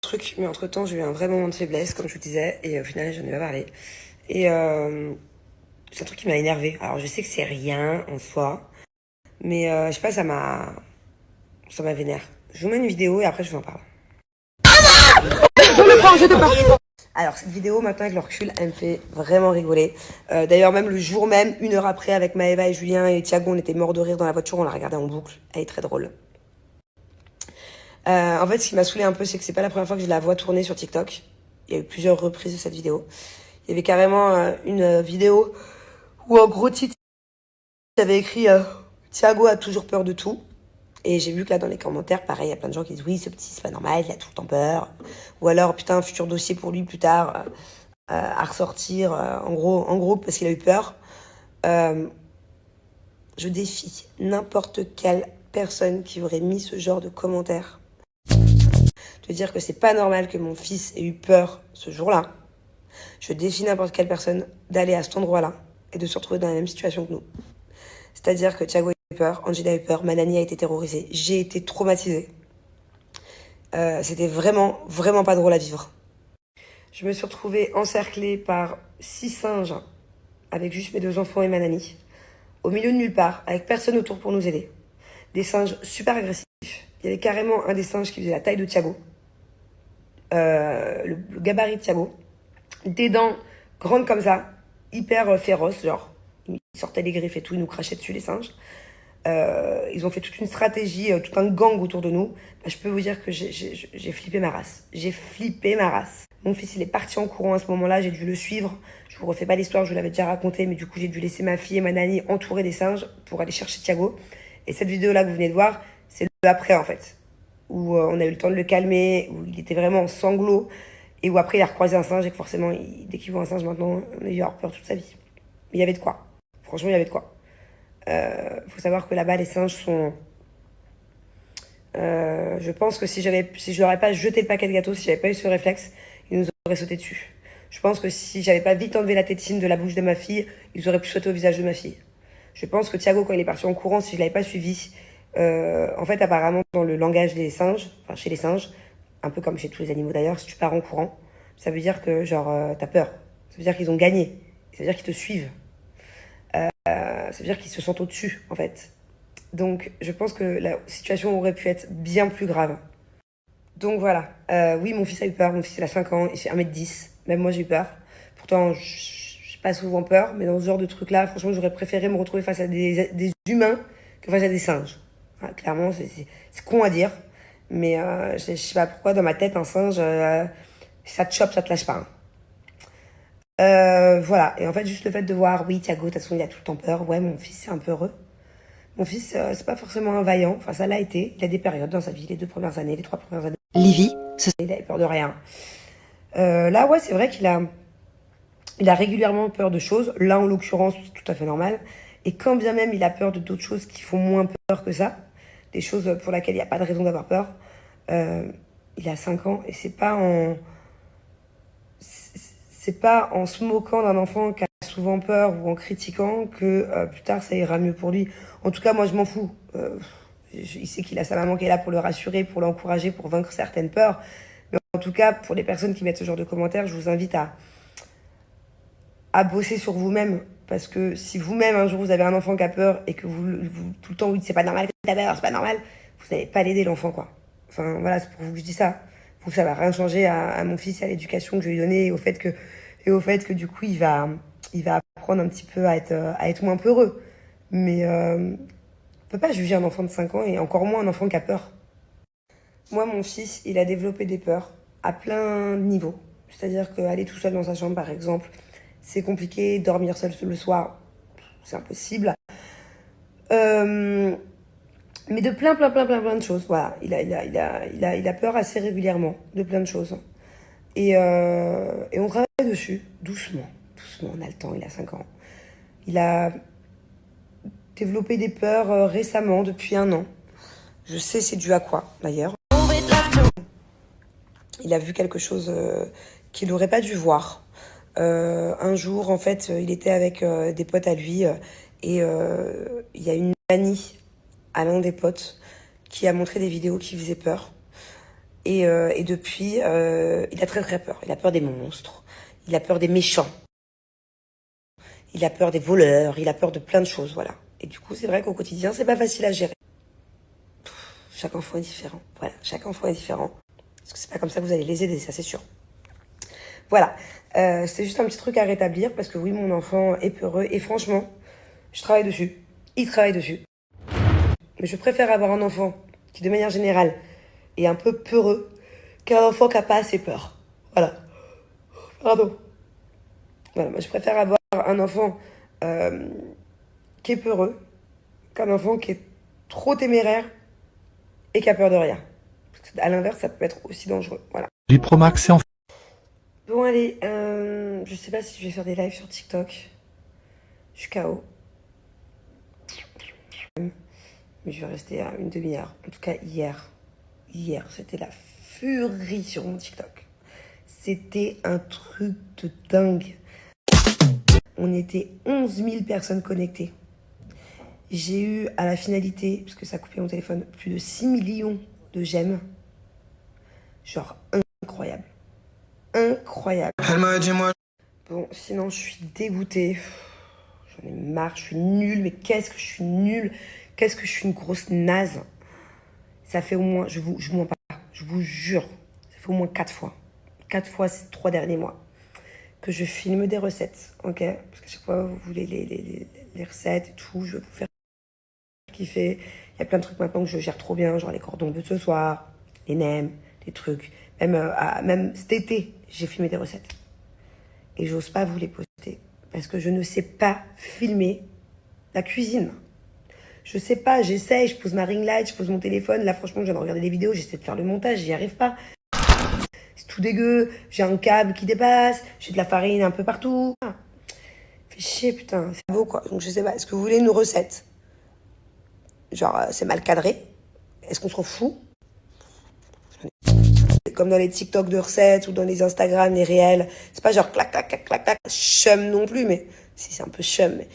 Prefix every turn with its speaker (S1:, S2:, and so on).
S1: truc, mais entre temps j'ai eu un vrai moment de faiblesse, comme je vous disais, et au final j'en ai pas parlé. Et c'est un truc qui m'a énervé. Alors je sais que c'est rien en soi, mais je sais pas, ça m'a vénère. Je vous mets une vidéo et après je vous en parle. Je le prends, je te parle. Alors cette vidéo maintenant avec le recul, elle me fait vraiment rigoler. D'ailleurs même le jour même, 1 heure après, avec Maëva et Julien et Thiago, on était morts de rire dans la voiture, on l'a regardée en boucle. Elle est très drôle. En fait, ce qui m'a saoulé un peu, c'est que c'est pas la première fois que je la vois tourner sur TikTok. Il y a eu plusieurs reprises de cette vidéo. Il y avait carrément une vidéo où en gros titre, il y avait écrit Thiago a toujours peur de tout. Et j'ai vu que là dans les commentaires, pareil, il y a plein de gens qui disent oui, ce petit c'est pas normal, il a tout le temps peur. Ou alors putain, un futur dossier pour lui plus tard à ressortir. En gros, parce qu'il a eu peur. Je défie n'importe quelle personne qui aurait mis ce genre de commentaires de dire que c'est pas normal que mon fils ait eu peur ce jour-là. Je défie n'importe quelle personne d'aller à cet endroit-là et de se retrouver dans la même situation que nous. C'est-à-dire que Thiago a eu peur, Angela a eu peur, Manani a été terrorisée, j'ai été traumatisée. C'était vraiment, vraiment pas drôle à vivre. Je me suis retrouvée encerclée par 6 singes, avec juste mes 2 enfants et Manani, au milieu de nulle part, avec personne autour pour nous aider. Des singes super agressifs. Il y avait carrément un des singes qui faisait la taille de Thiago, le gabarit de Thiago, des dents grandes comme ça, hyper féroces, genre, ils sortaient les griffes et tout, ils nous crachaient dessus les singes. Ils ont fait toute une stratégie, tout un gang autour de nous. Bah, je peux vous dire que j'ai flippé ma race. J'ai flippé ma race. Mon fils, il est parti en courant à ce moment-là, j'ai dû le suivre. Je vous refais pas l'histoire, je vous l'avais déjà raconté, mais du coup, j'ai dû laisser ma fille et ma nanny entourées des singes pour aller chercher Thiago. Et cette vidéo-là que vous venez de voir, c'est le après, en fait, où on a eu le temps de le calmer, où il était vraiment en sanglots, et où après, il a recroisé un singe, et que forcément, dès qu'il voit un singe maintenant, il va avoir peur toute sa vie. Mais il y avait de quoi. Franchement, il y avait de quoi. Faut savoir que là-bas, les singes sont... je pense que si je n'aurais pas jeté le paquet de gâteaux, si j'avais pas eu ce réflexe, ils nous auraient sauté dessus. Je pense que si j'avais pas vite enlevé la tétine de la bouche de ma fille, ils auraient pu sauter au visage de ma fille. Je pense que Thiago, quand il est parti en courant, si je l'avais pas suivi, en fait, apparemment, dans le langage des singes, enfin chez les singes, un peu comme chez tous les animaux d'ailleurs, si tu pars en courant, ça veut dire que genre t'as peur. Ça veut dire qu'ils ont gagné. Ça veut dire qu'ils te suivent. Ça veut dire qu'ils se sentent au-dessus, en fait. Donc, je pense que la situation aurait pu être bien plus grave. Donc voilà. Oui, mon fils a eu peur. Mon fils, il a 5 ans. Il fait 1m10. Même moi, j'ai eu peur. Pourtant, j'ai pas souvent peur. Mais dans ce genre de truc-là, franchement, j'aurais préféré me retrouver face à des humains que face à des singes. Enfin, clairement, c'est con à dire. Mais je sais pas pourquoi, dans ma tête, un singe, ça te chope, ça te lâche pas. Hein. Voilà. Et en fait, juste le fait de voir, oui, Thiago, de toute façon, il a tout le temps peur. Ouais, mon fils, c'est un peu heureux. Mon fils, c'est pas forcément un vaillant. Enfin, ça l'a été. Il a des périodes dans sa vie, les 2 premières années, les 3 premières années.
S2: Livy,
S1: Il avait peur de rien. Là, ouais, c'est vrai il a régulièrement peur de choses. Là, en l'occurrence, c'est tout à fait normal. Et quand bien même il a peur de d'autres choses qui font moins peur que ça, des choses pour lesquelles il n'y a pas de raison d'avoir peur, il a 5 ans et c'est pas en se moquant d'un enfant qui a souvent peur ou en critiquant que plus tard ça ira mieux pour lui. En tout cas, moi je m'en fous. Il sait qu'il a sa maman qui est là pour le rassurer, pour l'encourager, pour vaincre certaines peurs. Mais en tout cas, pour les personnes qui mettent ce genre de commentaires, je vous invite à bosser sur vous-même. Parce que si vous-même, un jour, vous avez un enfant qui a peur et que vous tout le temps, vous dites c'est pas normal que t'as peur, c'est pas normal, vous n'allez pas l'aider, l'enfant, quoi. Enfin, voilà, c'est pour vous que je dis ça. Vous, ça va rien changer à mon fils et à l'éducation que je lui ai donnée et au fait que du coup, il va apprendre un petit peu à être moins peureux. Mais on peut pas juger un enfant de 5 ans et encore moins un enfant qui a peur. Moi, mon fils, il a développé des peurs à plein niveaux. C'est-à-dire qu'aller tout seul dans sa chambre, par exemple, c'est compliqué. Dormir seul le soir, c'est impossible. Mais de plein de choses. Voilà, il a peur assez régulièrement de plein de choses. Et on travaille dessus, doucement. Doucement, on a le temps, il a 5 ans. Il a développé des peurs récemment, depuis 1 an. Je sais c'est dû à quoi, d'ailleurs. Il a vu quelque chose qu'il n'aurait pas dû voir. Un jour, en fait, il était avec des potes à lui et il y a une nanny à l'un des potes qui a montré des vidéos qui faisaient peur. Et depuis, il a très très peur. Il a peur des monstres. Il a peur des méchants. Il a peur des voleurs. Il a peur de plein de choses, voilà. Et du coup, c'est vrai qu'au quotidien, c'est pas facile à gérer. Chaque enfant est différent. Voilà, chaque enfant est différent. Parce que c'est pas comme ça que vous allez les aider, ça c'est sûr. Voilà. C'est juste un petit truc à rétablir parce que oui, mon enfant est peureux. Et franchement, je travaille dessus. Il travaille dessus. Mais je préfère avoir un enfant qui, de manière générale, est un peu peureux qu'un enfant qui n'a pas assez peur. Voilà. Pardon. Voilà, moi je préfère avoir un enfant qui est peureux qu'un enfant qui est trop téméraire et qui a peur de rien. Parce que à l'inverse, ça peut être aussi dangereux. Voilà.
S2: Les Promax, c'est en
S1: Bon, allez, je sais pas si je vais faire des lives sur TikTok. Je suis KO. Mais je vais rester à une demi-heure. En tout cas, hier, c'était la furie sur mon TikTok. C'était un truc de dingue. On était 11 000 personnes connectées. J'ai eu à la finalité, parce que ça a coupé mon téléphone, plus de 6 millions de j'aime. Genre incroyable. Incroyable.
S3: Elle m'a dit moi.
S1: Bon, sinon je suis dégoûtée. J'en ai marre, je suis nulle. Mais qu'est-ce que je suis nulle. Qu'est-ce que je suis une grosse naze. Ça fait au moins, je vous mens pas, je vous jure, ça fait au moins 4 fois. 4 fois ces 3 derniers mois que je filme des recettes, ok? Parce qu'à chaque fois, vous voulez les recettes et tout, je vais vous faire kiffer. Il y a plein de trucs maintenant que je gère trop bien, genre les cordons bleus de ce soir, les nems, des trucs. Même cet été, j'ai filmé des recettes. Et j'ose pas vous les poster parce que je ne sais pas filmer la cuisine. Je sais pas, j'essaye, je pose ma ring light, je pose mon téléphone. Là, franchement, je viens de regarder des vidéos, j'essaie de faire le montage, j'y arrive pas. C'est tout dégueu, j'ai un câble qui dépasse, j'ai de la farine un peu partout. Fait chier, putain, c'est beau quoi. Donc je sais pas, est-ce que vous voulez une recette? Genre, c'est mal cadré? Est-ce qu'on s'en fout? Comme dans les TikTok de recettes ou dans les Instagram, les réels. C'est pas genre clac, clac, clac, clac, clac, chum non plus, mais si c'est un peu chum. Mais